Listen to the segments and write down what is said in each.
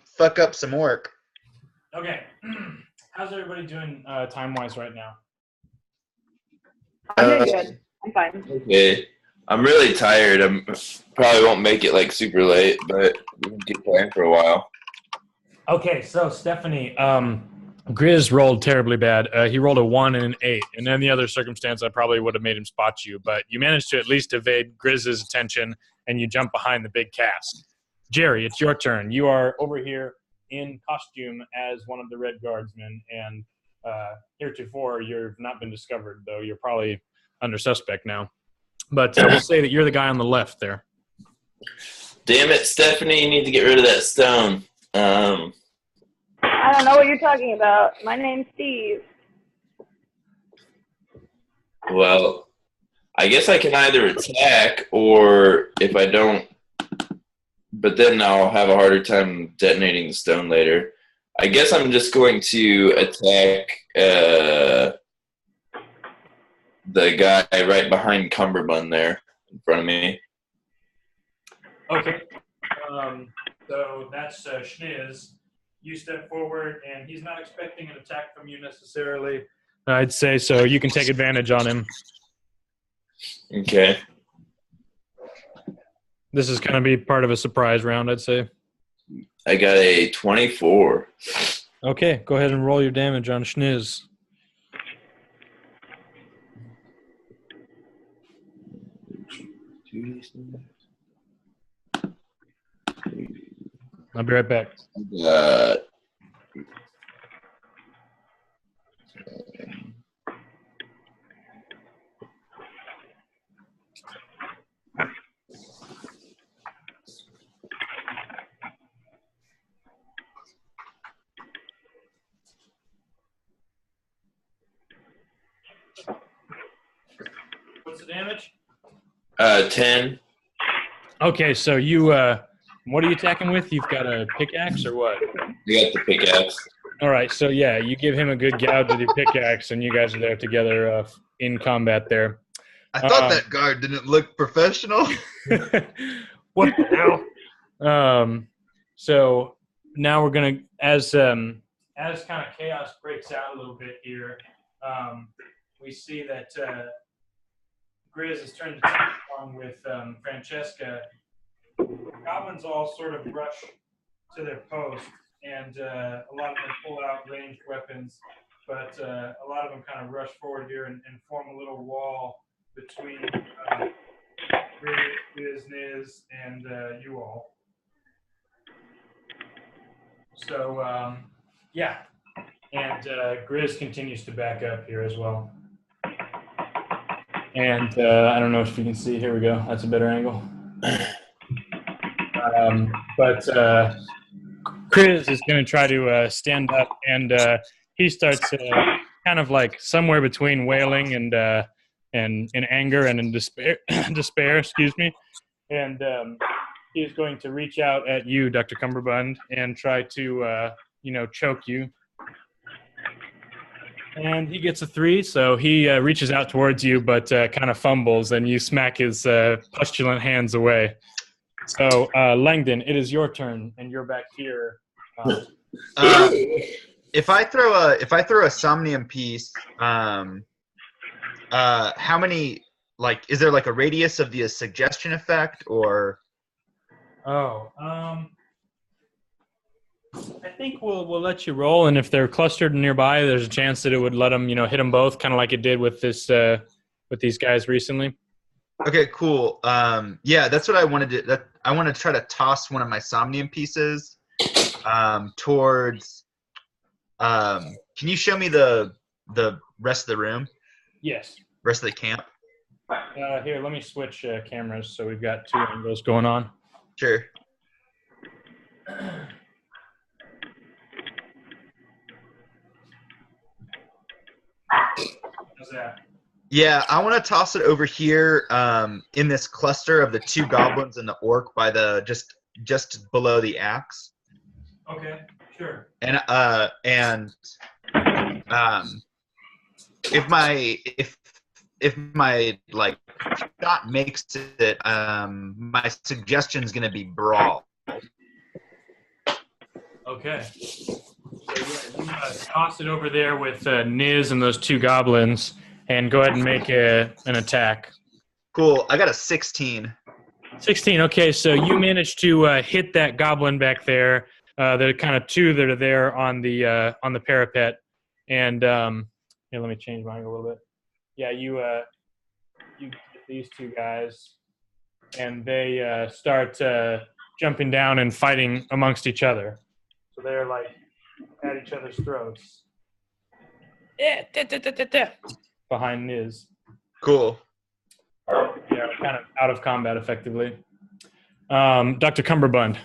fuck up some orc. Okay. How's everybody doing time-wise right now? I'm doing good. I'm fine. Okay. I'm really tired. I'm probably won't make it like super late, but we can keep playing for a while. Okay, so Stephanie, Grizz rolled terribly bad. He rolled a 1 and an 8. In any other circumstance, I probably would have made him spot you, but you managed to at least evade Grizz's attention, and you jump behind the big cask. Jerry, it's your turn. You are over here in costume as one of the Red Guardsmen, and heretofore you've not been discovered, though you're probably under suspect now. But we'll say that you're the guy on the left there. Damn it, Stephanie, you need to get rid of that stone. I don't know what you're talking about. My name's Steve. Well, I guess I can either attack or if I don't, but then I'll have a harder time detonating the stone later. I guess I'm just going to attack the guy right behind Cumberbund there in front of me. Okay. So that's Schniz. You step forward, and he's not expecting an attack from you necessarily. I'd say so. You can take advantage on him. Okay. This is going to be part of a surprise round, I'd say. I got a 24. Okay, go ahead and roll your damage on Schniz. I'll be right back. What's the damage? 10. Okay, so you, what are you attacking with? You've got a pickaxe or what? You got the pickaxe. All right, so yeah, you give him a good gouge with your pickaxe, and you guys are there together in combat there. I thought that guard didn't look professional. What the hell? So now we're gonna, as kind of chaos breaks out a little bit here, we see that Grizz has turned to along with Francesca. Goblins all sort of rush to their post, and a lot of them pull out ranged weapons, but a lot of them kind of rush forward here and form a little wall between Grizz, Niz, and you all. So, yeah. And Grizz continues to back up here as well. And I don't know if you can see. Here we go. That's a better angle. But Grizz is going to try to stand up, and he starts kind of like somewhere between wailing and in anger and in despair, excuse me. And he is going to reach out at you, Dr. Cumberbund, and try to, choke you. And he gets a 3, so he reaches out towards you, but kind of fumbles, and you smack his pustulant hands away. So, Langdon, it is your turn, and you're back here. If I throw a somnium piece, how many? Like, is there like a radius of the suggestion effect, or? I think we'll let you roll, and if they're clustered nearby, there's a chance that it would let them, hit them both, kind of like it did with this with these guys recently. Okay, cool. Yeah, that's what I wanted to. I want to try to toss one of my somnium pieces towards. Can you show me the rest of the room? Yes. Rest of the camp. Here, let me switch cameras so we've got 2 angles going on. Sure. How's that? Yeah, I want to toss it over here in this cluster of the 2 goblins and the orc by the just below the axe. Okay, sure. And if my like shot makes it, my suggestion is going to be brawl. Okay. So you toss it over there with Niz and those two goblins, and go ahead and make an attack. Cool. I got a 16. 16. Okay, so you managed to hit that goblin back there. There are kind of two that are there on the parapet, and here, let me change mine a little bit. Yeah, you get these two guys, and they start jumping down and fighting amongst each other. So they're like at each other's throats. Behind Niz. Cool. Yeah, kind of out of combat effectively. Dr. Cumberbund.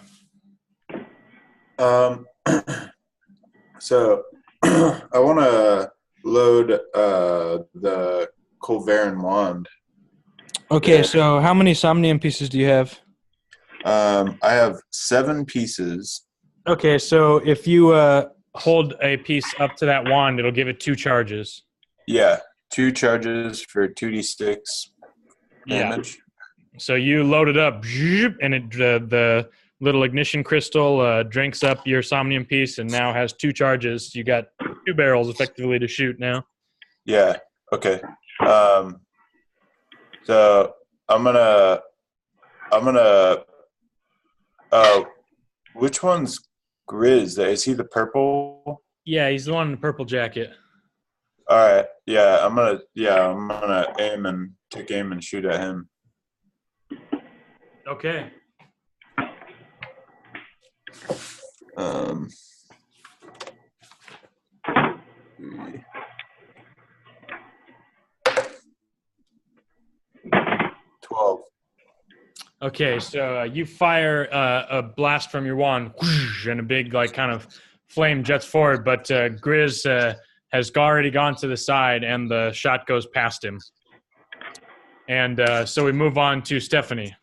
So I want to load the Colvarin wand. Okay, so how many somnium pieces do you have? I have 7 pieces. Okay, so if you hold a piece up to that wand, it'll give it 2 charges. Yeah, 2 charges for 2d6 damage. So you load it up, and the little ignition crystal drinks up your somnium piece, and now has 2 charges. You got 2 barrels effectively to shoot now. Yeah. Okay. So I'm gonna. Which one's Grizz? Is he the purple? Yeah, he's the one in the purple jacket. All right. Yeah, I'm gonna aim and take aim and shoot at him. Okay. 12. Okay, so you fire a blast from your wand, and a big, like, kind of flame jets forward, but Grizz has already gone to the side, and the shot goes past him. And so we move on to Stephanie.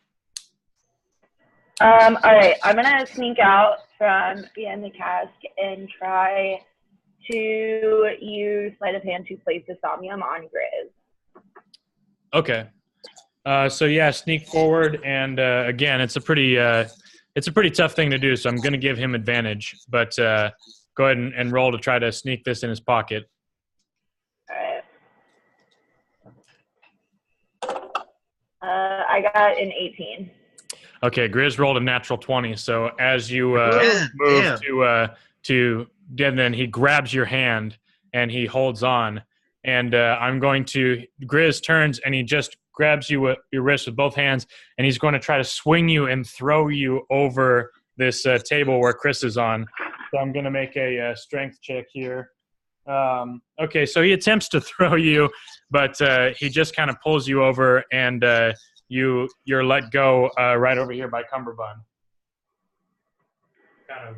All right, I'm gonna sneak out from behind the cask and try to use sleight of hand to place the somnium on Grizz. Okay. So yeah, sneak forward, and again, it's a pretty tough thing to do. So I'm going to give him advantage, but go ahead and roll to try to sneak this in his pocket. All right. I got an 18. Okay, Grizz rolled a natural 20. So as you move to then he grabs your hand and he holds on, and I'm going to Grizz turns and he just grabs you with your wrist with both hands, and he's going to try to swing you and throw you over this table where Chris is on. So I'm going to make a strength check here. Okay, so he attempts to throw you, but he just kind of pulls you over, and you're let go right over here by Cumberbund. Kind of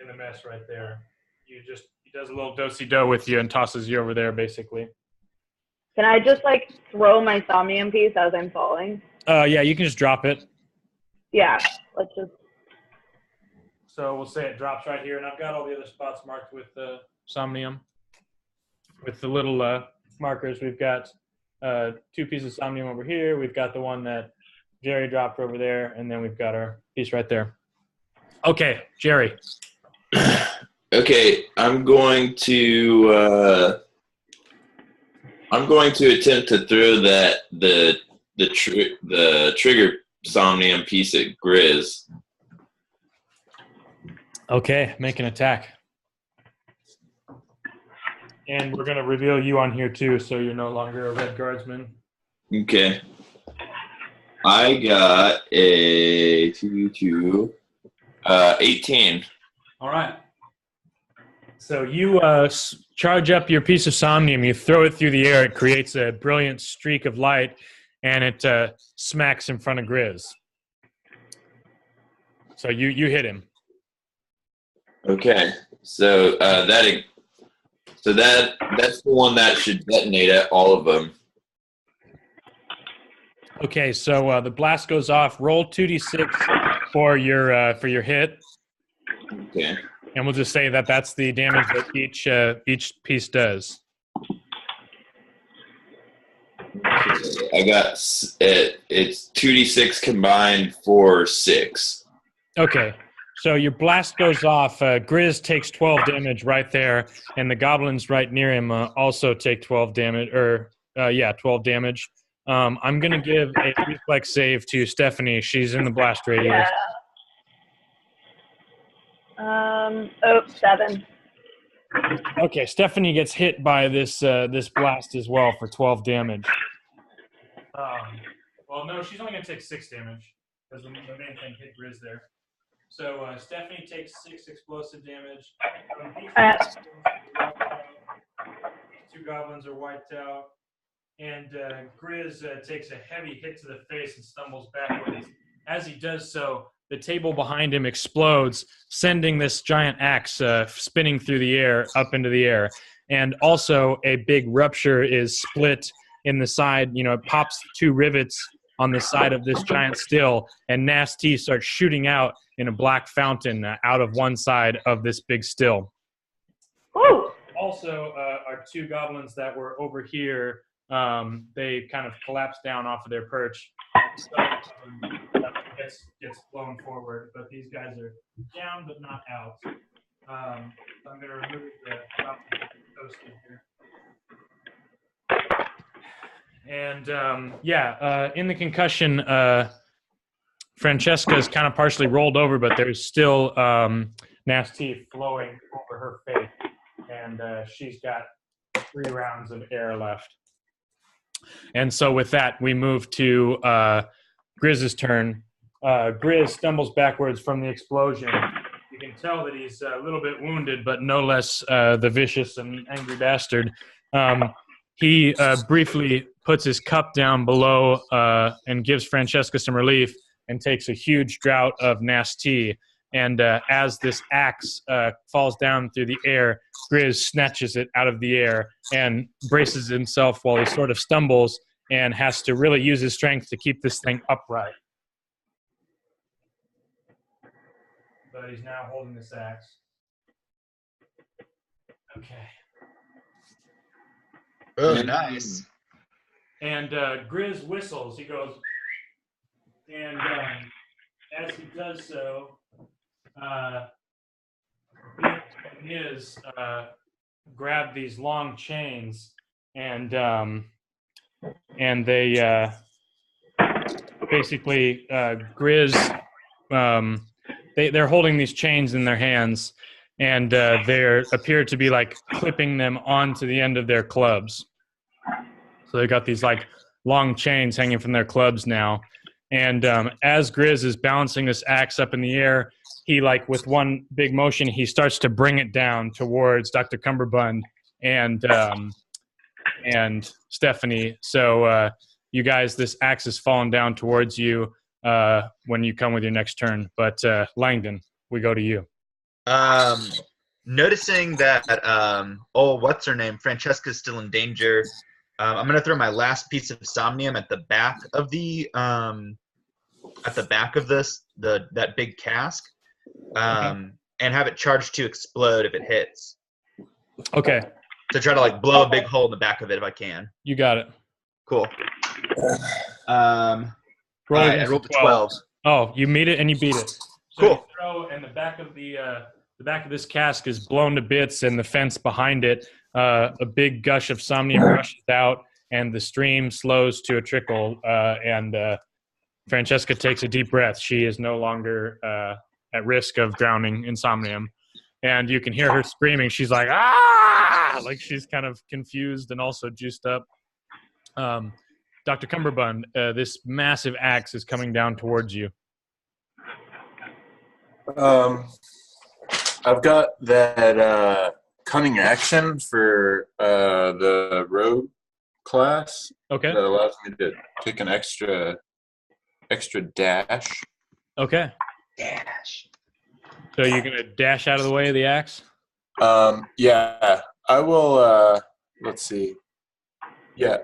in the mess right there. He does a little do-si-do with you and tosses you over there, basically. Can I just, like, throw my somnium piece as I'm falling? Yeah, you can just drop it. Yeah, let's just... So we'll say it drops right here, and I've got all the other spots marked with somnium. With the little markers, we've got 2 pieces of somnium over here. We've got the one that Jerry dropped over there, and then we've got our piece right there. Okay, Jerry. Okay, I'm going to attempt to throw the trigger somnium piece at Grizz. Okay, make an attack. And we're going to reveal you on here too, so you're no longer a red guardsman. Okay. I got a 18. All right. So you charge up your piece of somnium, you throw it through the air, it creates a brilliant streak of light, and it smacks in front of Grizz. So you hit him. Okay. So that's the one that should detonate at all of them. Okay, so the blast goes off. Roll 2d6 for your hit. Okay. And we'll just say that that's the damage that each piece does. I got it. It's 2d6 combined for 6. Okay, So your blast goes off. Grizz takes 12 damage right there, and the goblins right near him also take 12 damage. 12 damage. I'm gonna give a reflex save to Stephanie. She's in the blast radius. Yeah. 7. Okay, Stephanie gets hit by this blast as well for 12 damage. Well, no, she's only gonna take 6 damage because the main thing hit Grizz there. So Stephanie takes 6 explosive damage. These 2 goblins are wiped out. And Grizz takes a heavy hit to the face and stumbles backwards. As he does so, the table behind him explodes, sending this giant axe spinning through the air, up into the air. And also a big rupture is split in the side. It pops 2 rivets on the side of this giant still, and Nasty starts shooting out in a black fountain out of one side of this big still. Ooh. Also, our 2 goblins that were over here, they kind of collapse down off of their perch. So, gets blown forward, but these guys are down but not out. So I'm going to remove the toasted here. And in the concussion, Francesca is kind of partially rolled over, but there's still nasty flowing over her face, and she's got 3 rounds of air left. And so with that, we move to Grizz's turn. Grizz stumbles backwards from the explosion. You can tell that he's a little bit wounded, but no less the vicious and angry bastard. He briefly puts his cup down below and gives Francesca some relief and takes a huge draught of nasty. And as this axe falls down through the air, Grizz snatches it out of the air and braces himself while he sort of stumbles and has to really use his strength to keep this thing upright. But he's now holding this axe. Okay. Oh, nice. And Grizz whistles. He goes, and as he does so, his grab these long chains, and they basically Grizz. They're holding these chains in their hands, and they appear to be like clipping them onto the end of their clubs. So they've got these like long chains hanging from their clubs now. And as Grizz is balancing this axe up in the air, he, like, with one big motion, he starts to bring it down towards Dr. Cumberbund and Stephanie. So you guys, this axe is falling down towards you when you come with your next turn. But Langdon, we go to you. Noticing that, what's her name? Francesca's still in danger. I'm gonna throw my last piece of somnium at the back of the that big cask, and have it charged to explode if it hits. Okay. To try to like blow a big hole in the back of it if I can. You got it. Cool. I rolled a 12. Oh, you meet it and you beat it. So cool. You throw, and the back of this cask is blown to bits, and the fence behind it, a big gush of somnium rushes out, and the stream slows to a trickle. And Francesca takes a deep breath. She is no longer at risk of drowning in somnium, and you can hear her screaming. She's like, "Ah!" Like she's kind of confused and also juiced up. Dr. Cumberbund, this massive axe is coming down towards you. I've got that cunning action for the rogue class. Okay. That allows me to take an extra dash. Okay. Dash. So you're gonna dash out of the way of the axe? Yeah, I will. Let's see. Yeah,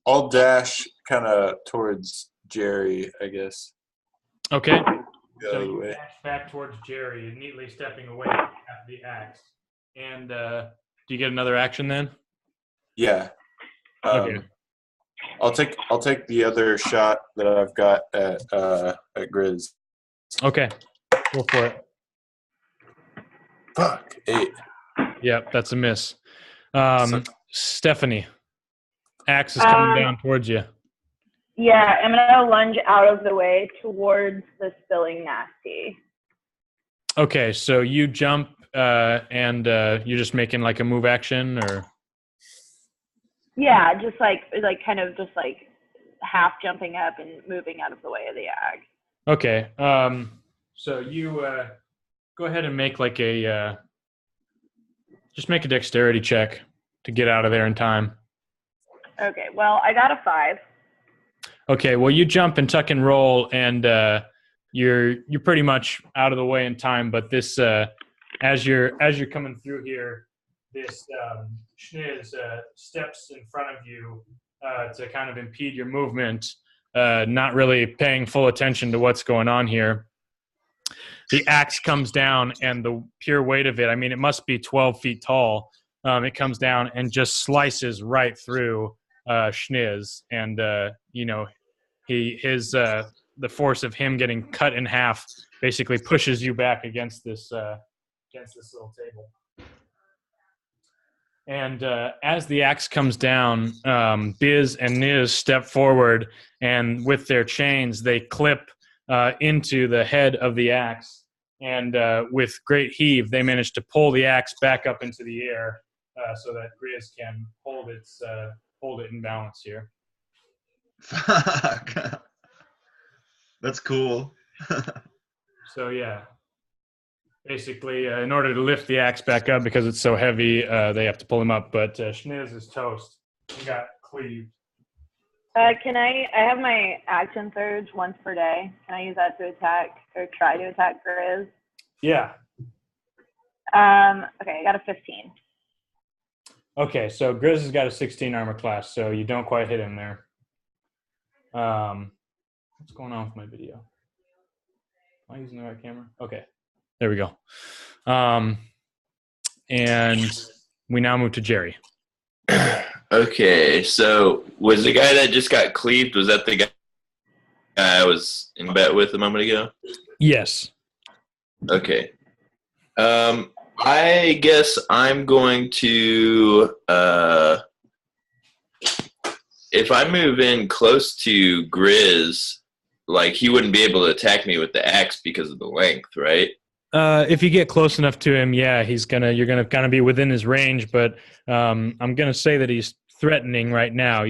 I'll dash kind of towards Jerry, I guess. Okay. So you dash back towards Jerry, neatly stepping away from the axe. And do you get another action then? Yeah. Okay. I'll take the other shot that I've got at Grizz. Okay. Go for it. Fuck. 8. Yep, that's a miss. So- Stephanie, axe is coming down towards you. Yeah, I'm gonna lunge out of the way towards the spilling nasty. Okay, so you jump and you're just making like a move action, or Yeah, just like kind of just like half jumping up and moving out of the way of the ag. okay. So you go ahead and make like a just make a dexterity check to get out of there in time. Okay, well, I got a 5. Okay, well you jump and tuck and roll, and you're pretty much out of the way in time. But this as you're coming through here, this schniz steps in front of you to kind of impede your movement, not really paying full attention to what's going on here. The axe comes down, and the pure weight of it, I mean, it must be 12 feet tall. It comes down and just slices right through Schniz, and the force of him getting cut in half basically pushes you back against this little table. And as the axe comes down, Biz and Niz step forward, and with their chains, they clip into the head of the axe. And with great heave, they manage to pull the axe back up into the air so that Grizz can hold it in balance here. Fuck. That's cool. So yeah, basically, in order to lift the axe back up because it's so heavy, they have to pull him up. But Schniz is toast. He got cleaved. I have my action surge once per day. Can I use that to attack or try to attack Grizz? Yeah. Okay, I got a 15. Okay, so Grizz has got a 16 armor class, so you don't quite hit him there. What's going on with my video? Am I using the right camera? Okay, there we go. And we now move to Jerry. Okay, so was the guy that just got cleaved, was that the guy I was in bet with a moment ago? Yes. Okay. I guess I'm going to, if I move in close to Grizz, like he wouldn't be able to attack me with the axe because of the length, right? If you get close enough to him, yeah, you're gonna kind of be within his range, but I'm gonna say that he's threatening right now,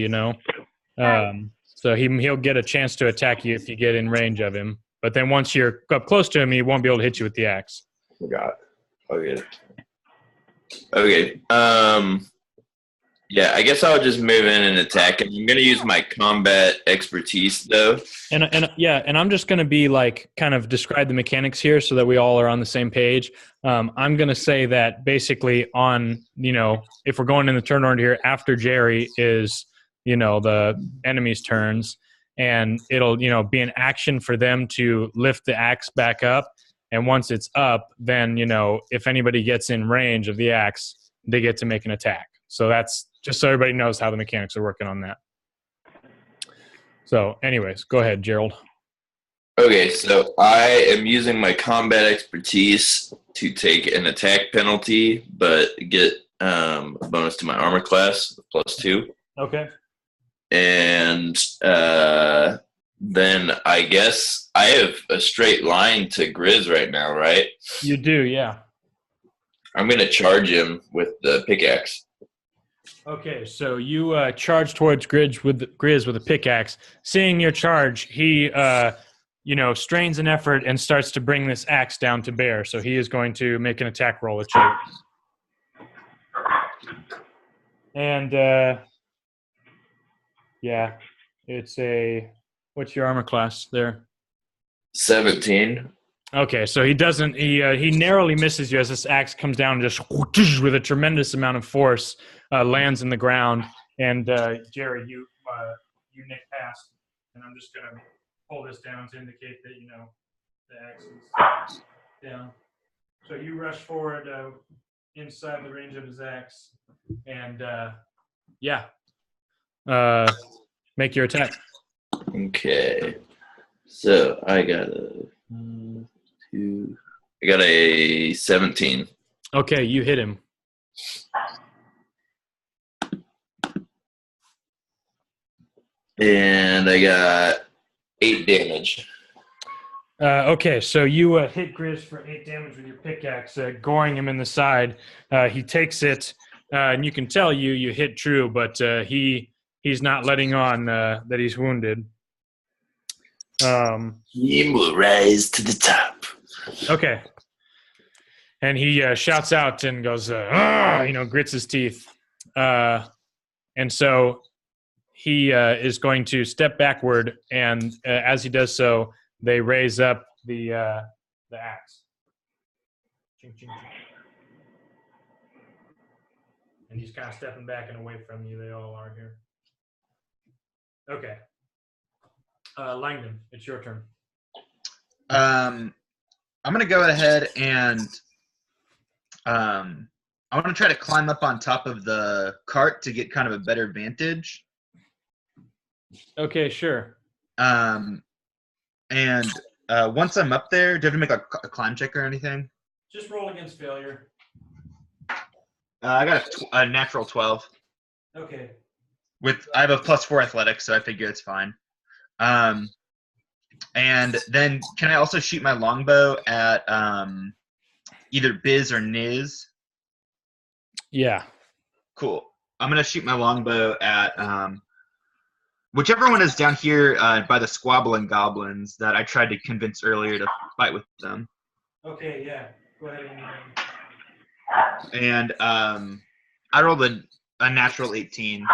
so he'll get a chance to attack you if you get in range of him. But then once you're up close to him, he won't be able to hit you with the axe. Forgot. Okay. Okay. Yeah, I guess I'll just move in and attack him. I'm gonna use my combat expertise though. And I'm just gonna be like kind of describe the mechanics here so that we all are on the same page. I'm gonna say that basically on if we're going in the turn order here, after Jerry is the enemy's turns, and it'll be an action for them to lift the axe back up, and once it's up, then if anybody gets in range of the axe, they get to make an attack. So that's just so everybody knows how the mechanics are working on that. So anyways, go ahead, Gerald. Okay, so I am using my combat expertise to take an attack penalty, but get a bonus to my armor class, +2. Okay. And then I guess I have a straight line to Grizz right now, right? You do, yeah. I'm going to charge him with the pickaxe. Okay, so you charge towards Grizz with a pickaxe. Seeing your charge, he strains an effort and starts to bring this axe down to bear. So he is going to make an attack roll at you. And it's what's your armor class there? 17. Okay, so he doesn't. He narrowly misses you as this axe comes down and just with a tremendous amount of force lands in the ground. And Jerry, you nick past, and I'm just gonna pull this down to indicate that the axe is down. So you rush forward inside the range of his axe, and make your attack. Okay, so I got a 17. Okay, you hit him. And I got 8 damage. Okay, so you hit Grizz for 8 damage with your pickaxe, goring him in the side. He takes it, and you can tell you hit true, but he's not letting on that he's wounded. He will rise to the top. Okay. And he shouts out and goes, grits his teeth. And so he is going to step backward, and as he does so, they raise up the axe. Ching, ching, ching. And he's kind of stepping back and away from you. They all are here. Okay. Langdon, it's your turn. I'm going to go ahead and I want to try to climb up on top of the cart to get kind of a better vantage. Okay, sure. And once I'm up there, do I have to make a climb check or anything? Just roll against failure. I got a natural 12. Okay. I have a +4 athletics, so I figure it's fine. And then can I also shoot my longbow at either Biz or Niz? Yeah. Cool. I'm going to shoot my longbow at whichever one is down here by the squabbling goblins that I tried to convince earlier to fight with them. Okay, yeah. Go ahead And I rolled a natural 18.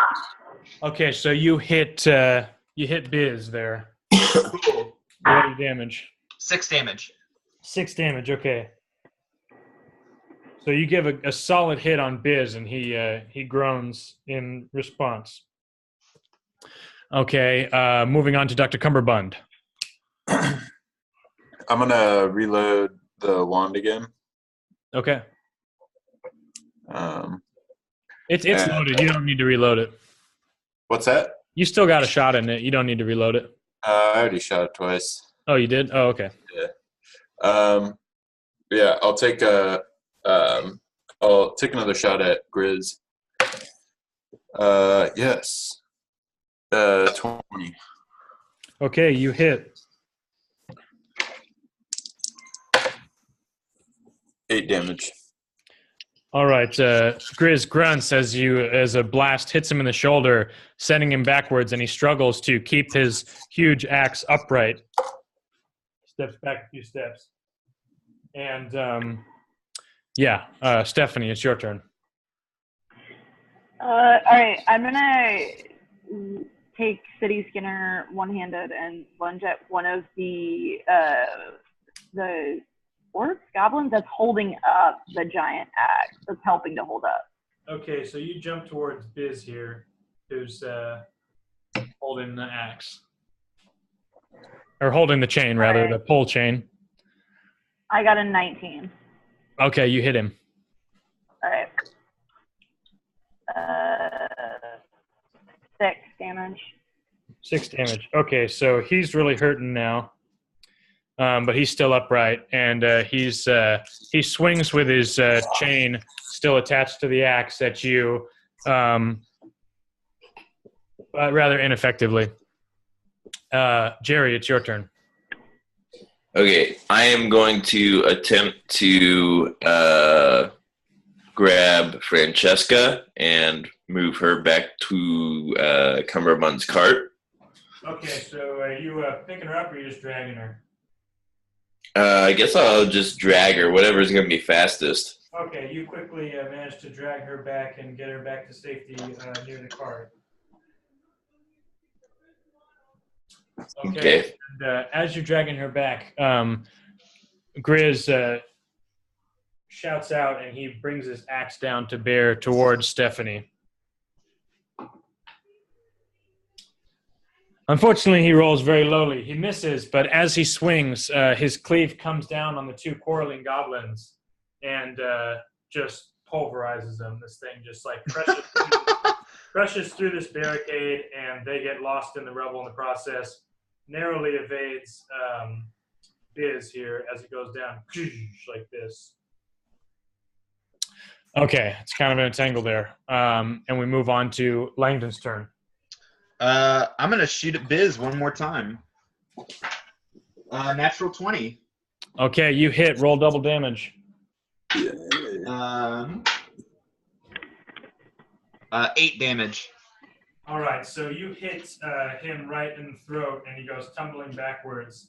Okay, so you hit Biz there. What damage? 6 damage. 6 damage, okay. So you give a solid hit on Biz, and he groans in response. Okay, moving on to Dr. Cumberbund. I'm gonna reload the wand again. Okay. Um, It's loaded. You don't need to reload it. what's that? You still got a shot in it. You don't need to reload it. I already shot it twice. Oh, you did? Oh, okay. Yeah. I'll take another shot at Grizz. Yes. 20. Okay, you hit. 8 damage. All right, Grizz grunts as a blast hits him in the shoulder, sending him backwards, and he struggles to keep his huge axe upright. Steps back a few steps. And, Stephanie, it's your turn. All right, I'm going to take City Skinner one-handed and lunge at one of the orcs, goblins that's holding up the giant axe, that's helping to hold up. Okay, so you jump towards Biz here, who's holding the axe. Or holding the chain, rather, right. The pole chain. I got a 19. Okay, you hit him. All right. 6 damage. 6 damage. Okay, so he's really hurting now. But he's still upright, and he swings with his chain still attached to the axe at you, rather ineffectively. Jerry, it's your turn. Okay, I am going to attempt to grab Francesca and move her back to Cumberbund's cart. Okay, so are you picking her up, or are you just dragging her? I guess I'll just drag her, whatever's going to be fastest. Okay, you quickly manage to drag her back and get her back to safety near the cart. Okay. And, as you're dragging her back, Grizz shouts out, and he brings his axe down to bear towards Stephanie. Unfortunately, he rolls very lowly. He misses, but as he swings, his cleave comes down on the two quarreling goblins and just pulverizes them. This thing just like crushes through this barricade, and they get lost in the rubble in the process. Narrowly evades Biz here as it goes down like this. Okay, it's kind of an tangle there. And we move on to Langdon's turn. I'm gonna shoot at Biz one more time. Natural 20. Okay, you hit. Roll double damage. Um, 8 damage. All right, so you hit him right in the throat, and he goes tumbling backwards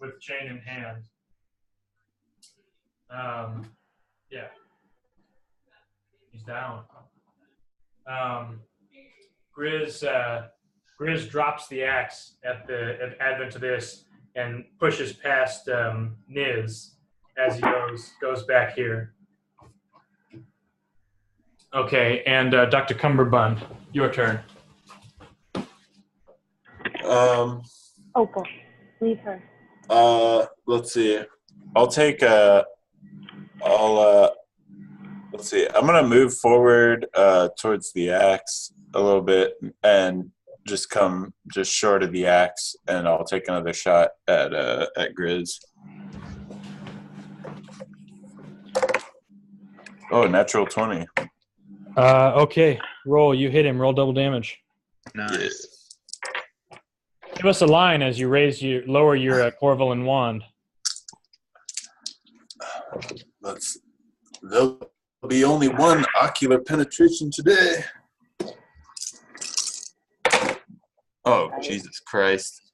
with chain in hand. Yeah. He's down. Grizz drops the axe at the advent of this and pushes past Niz as he goes back here. Okay, and Dr. Cumberbund, your turn. Oh gosh, leave her. Let's see. Let's see. I'm gonna move forward towards the axe a little bit and just come just short of the axe, and I'll take another shot at Grizz. Oh, natural 20. Okay, roll. You hit him. Roll double damage. Nice. Give us a line as you lower your Corvalin wand. There'll be only one ocular penetration today. Oh, Jesus Christ.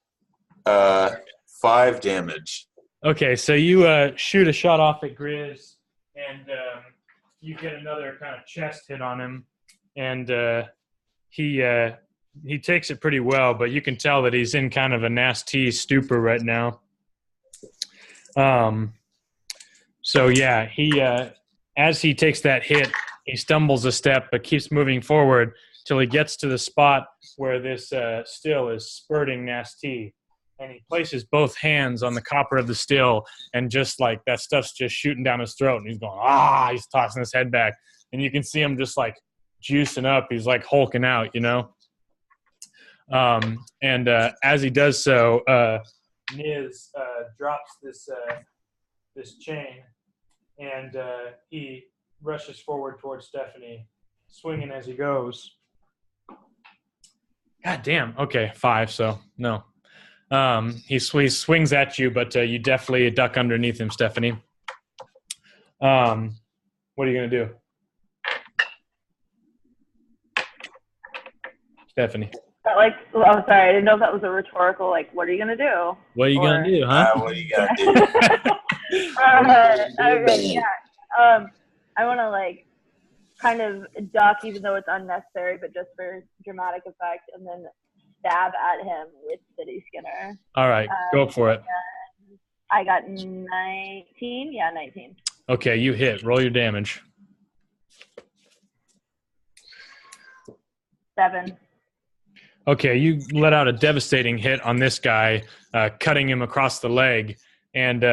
5 damage. Okay, so you shoot a shot off at Grizz, and you get another kind of chest hit on him, and he takes it pretty well, but you can tell that he's in kind of a nasty stupor right now. So yeah, he as he takes that hit, he stumbles a step, but keeps moving forward till he gets to the spot where this still is spurting nasty. And he places both hands on the copper of the still, and just like that stuff's just shooting down his throat, and he's going, he's tossing his head back. And you can see him just like juicing up. He's like hulking out, you know? And as he does so, Niz drops this chain, and he rushes forward towards Stephanie, swinging as he goes. God damn. Okay, 5, so no. He swings at you, but you definitely duck underneath him, Stephanie. What are you going to do? Stephanie. Sorry, I didn't know if that was a rhetorical, like, what are you going to do? What are you going to do, huh? What are you going to do? Okay, yeah. I want to, like, kind of duck, even though it's unnecessary, but just for dramatic effect, and then stab at him with City Skinner. All right, go for it. I got 19. Yeah, 19. Okay, you hit. Roll your damage. 7. Okay, you let out a devastating hit on this guy, cutting him across the leg, and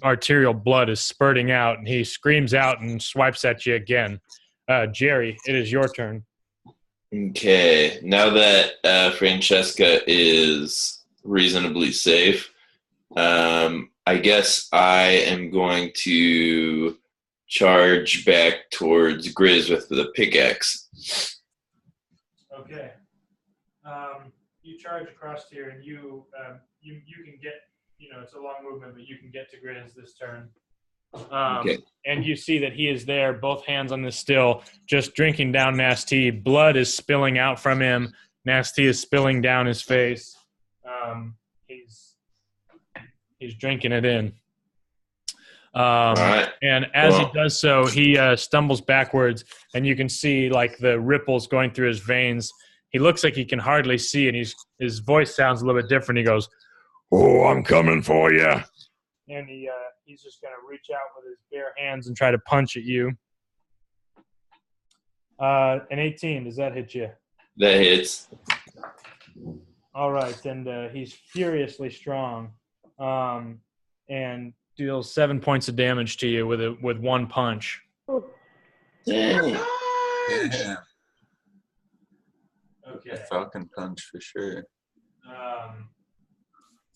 arterial blood is spurting out, and he screams out and swipes at you again. Jerry, it is your turn. Okay, now that Francesca is reasonably safe, I guess I am going to charge back towards Grizz with the pickaxe. Okay. You charge across here, and you can get, it's a long movement, but you can get to Grizz this turn. Okay. And you see that he is there, both hands on the still, just drinking down Nasty. Blood is spilling out from him. Nasty is spilling down his face. He's drinking it in. All right. And as he does so, he stumbles backwards, and you can see like the ripples going through his veins. He looks like he can hardly see, and his voice sounds a little bit different. He goes, "Oh, I'm coming for you." And he's just going to reach out with his bare hands and try to punch at you. An 18, does that hit you? That hits. All right, and he's furiously strong, and deals 7 points of damage to you with one punch. Dang. Yeah. Okay. Falcon punch for sure.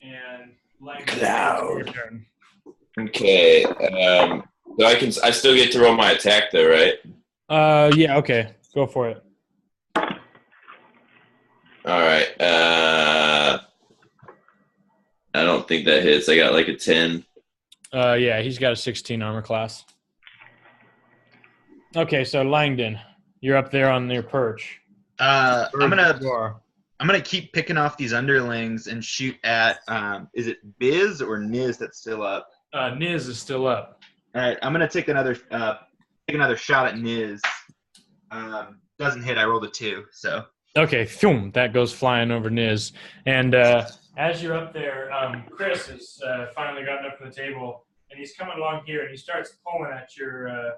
And Langdon, your turn. Okay. So I still get to roll my attack though, right? Yeah, okay. Go for it. All right. I don't think that hits. I got like a 10. Yeah, he's got a 16 armor class. Okay, so Langdon, you're up there on your perch. I'm gonna keep picking off these underlings and shoot at is it Biz or Niz that's still up? Niz is still up. All right, I'm gonna take another shot at Niz. Doesn't hit. I rolled a 2. So Okay, phew, that goes flying over Niz. And as you're up there, Chris has finally gotten up from the table, and he's coming along here, and he starts pulling at your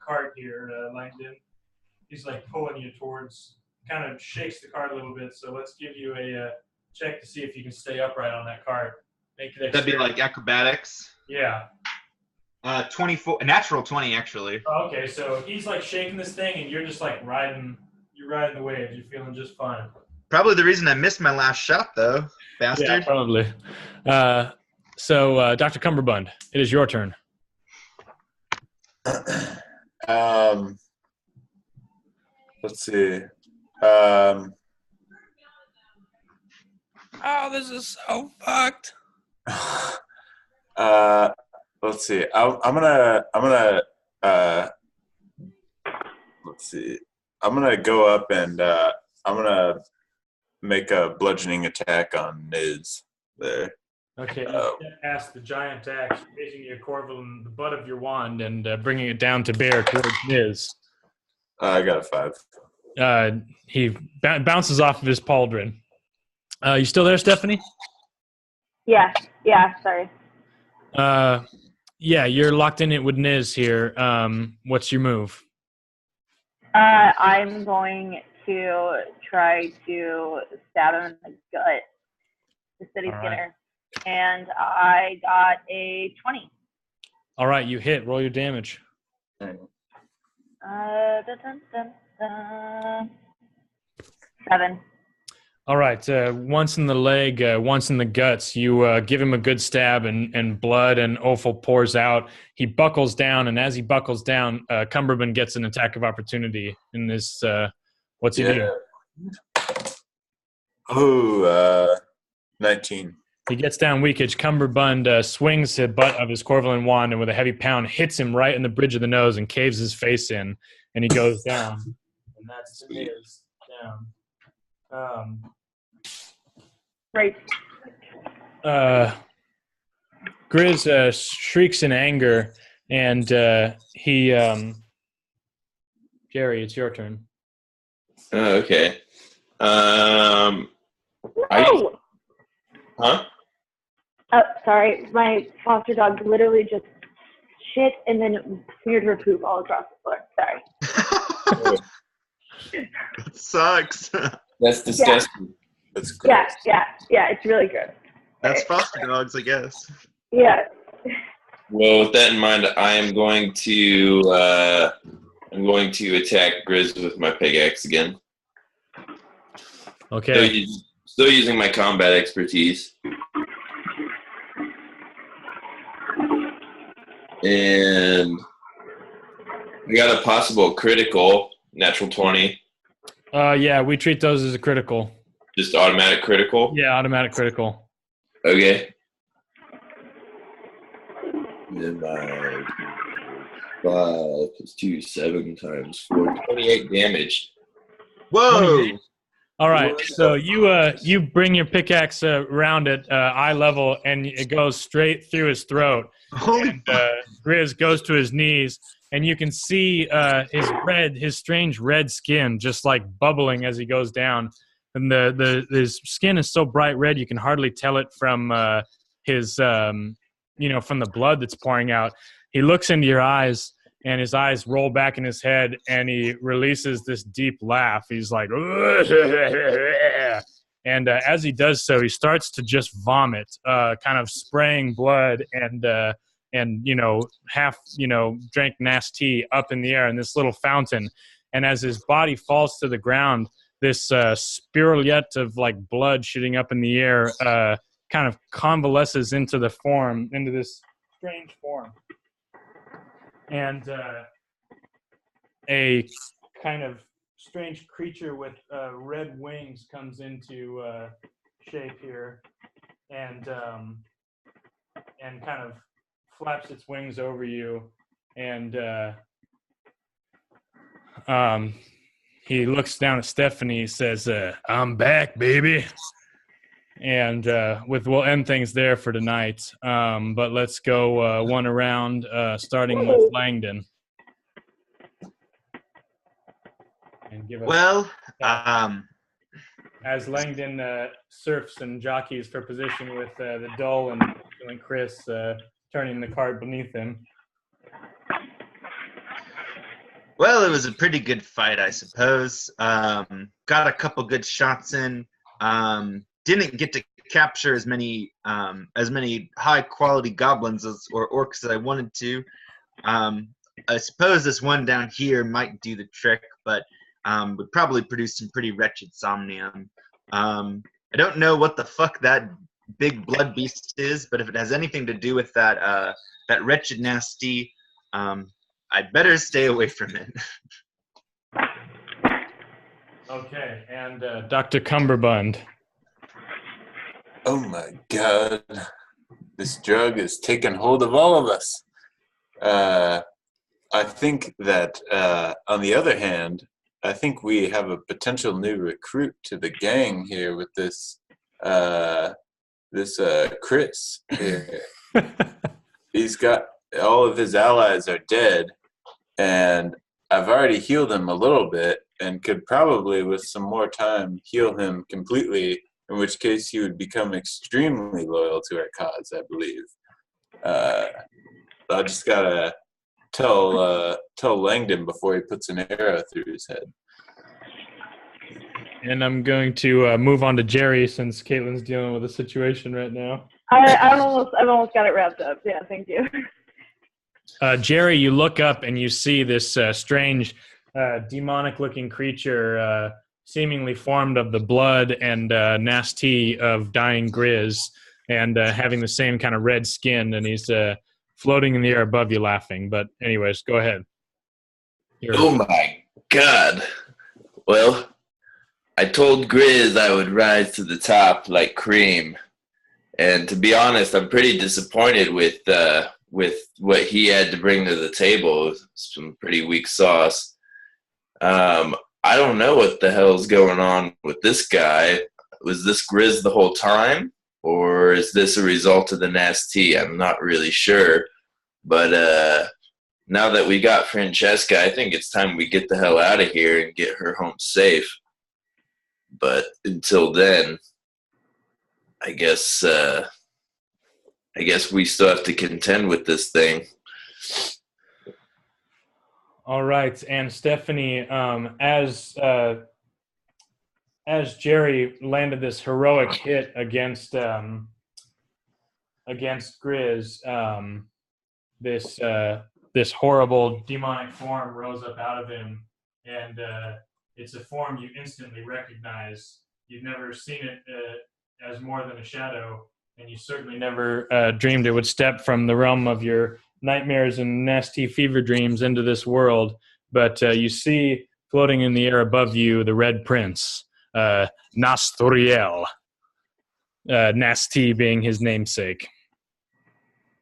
cart here, Langdon. He's like pulling you towards, kind of shakes the cart a little bit. So let's give you a check to see if you can stay upright on that cart. Make it. that'd be like acrobatics. Yeah. 24, a natural 20 actually. Okay, so he's like shaking this thing, and you're just like riding the wave. You're feeling just fine. Probably the reason I missed my last shot though, bastard. Yeah, probably. So, Dr. Cumberbund, it is your turn. Let's see. Oh, this is so fucked. Let's see. I'm gonna. Let's see. I'm gonna go up and I'm gonna make a bludgeoning attack on Niz there. Okay, you cast the giant axe, raising your corvin, the butt of your wand, and bringing it down to bear towards Niz. I got a 5. He bounces off of his pauldron. You still there, Stephanie? Yeah, sorry. Yeah, you're locked in it with Niz here. What's your move? I'm going to try to stab him in the gut, the city skinner. And I got a 20. All right, you hit. Roll your damage. Dun, dun, dun, dun. 7. All right, once in the leg, once in the guts, you give him a good stab, and blood and offal pours out. He buckles down, and as he buckles down, Cumberbund gets an attack of opportunity in this. What's he do? Oh, 19. He gets down weakage. Cumberbund swings the butt of his Corvelin wand, and with a heavy pound, hits him right in the bridge of the nose and caves his face in, and he goes down. And that's his down. Right. Grizz shrieks in anger, and he. Jerry, it's your turn. Okay. No! Huh? Oh, sorry. My foster dog literally just shit and then smeared her poop all across the floor. Sorry. That sucks. That's disgusting. That's gross. Yeah. It's really good. That's foster dogs, I guess. Yeah. Well, with that in mind, I am going to attack Grizz with my pickaxe again. Okay. Still using my combat expertise. And I got a possible critical, natural 20. Yeah, we treat those as a critical. Just automatic critical? Yeah, automatic critical. Okay. Then my 5 plus 2, 7 times 4, 28 damage. Whoa! All right, so you bring your pickaxe around at eye level, and it goes straight through his throat. Holy Grizz goes to his knees, and you can see his strange red skin just like bubbling as he goes down. And his skin is so bright red you can hardly tell it from his from the blood that's pouring out. He looks into your eyes, and his eyes roll back in his head, and he releases this deep laugh. He's like, and as he does so, he starts to just vomit, kind of spraying blood and half drank nasty up in the air in this little fountain. And as his body falls to the ground, this spirulette of like blood shooting up in the air kind of convalesces into this strange form. and a kind of strange creature with red wings comes into shape here, and kind of flaps its wings over you, and he looks down at Stephanie, says, "I'm back, baby." And we'll end things there for tonight. But let's go one around, starting with Langdon. And give us Well, as Langdon surfs and jockeys for position with the Dull and Chris turning the cart beneath him. well, it was a pretty good fight, I suppose. Got a couple good shots in. Didn't get to capture as many high quality goblins or orcs as I wanted to. I suppose this one down here might do the trick, but would probably produce some pretty wretched somnium. I don't know what the fuck that big blood beast is, but if it has anything to do with that wretched nasty, I'd better stay away from it. Okay, and Dr. Cumberbund. Oh my God. This drug is taking hold of all of us. I think that, on the other hand, I think we have a potential new recruit to the gang here with this Chris here. He's got all of his allies are dead, and I've already healed him a little bit and could probably, with some more time, heal him completely, in which case he would become extremely loyal to our cause, I believe. I just gotta tell Langdon before he puts an arrow through his head. And I'm going to move on to Jerry since Caitlin's dealing with a situation right now. I've almost got it wrapped up. Yeah, thank you. Jerry, you look up and you see this strange, demonic-looking creature seemingly formed of the blood and nasty of dying Grizz and having the same kind of red skin, and he's floating in the air above you laughing. But anyways, go ahead. Oh my God. Well, I told Grizz I would rise to the top like cream. And to be honest, I'm pretty disappointed with what he had to bring to the table. Some pretty weak sauce. I don't know what the hell's going on with this guy. Was this Grizz the whole time? Or is this a result of the nasty? I'm not really sure. But now that we got Francesca, I think it's time we get the hell out of here and get her home safe. But until then, I guess we still have to contend with this thing. All right, and Stephanie, as Jerry landed this heroic hit against Grizz, this horrible demonic form rose up out of him, and it's a form you instantly recognize. You've never seen it as more than a shadow, and you certainly never dreamed it would step from the realm of your nightmares and nasty fever dreams into this world. But you see floating in the air above you the Red Prince, Nasturiel, Nasty being his namesake.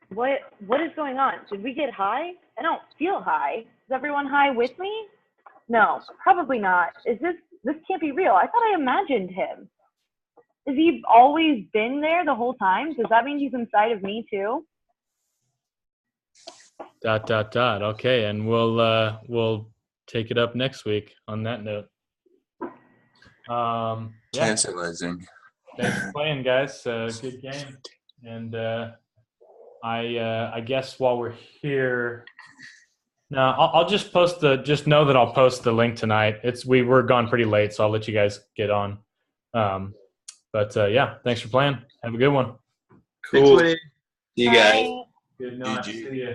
What is going on? Did we get high? I don't feel high. Is everyone high with me? No, probably not. This can't be real. I thought I imagined him. Has he always been there the whole time? Does that mean he's inside of me too? ... Okay, and we'll take it up next week on that note. Yeah. Tantalizing. Thanks for playing, guys. Good game. And I guess while we're here, now I'll just just know that I'll post the link tonight. We're gone pretty late, so I'll let you guys get on. But yeah, thanks for playing. Have a good one. Cool. Thanks, Woody. See you guys. Bye. Good night. GG. See ya.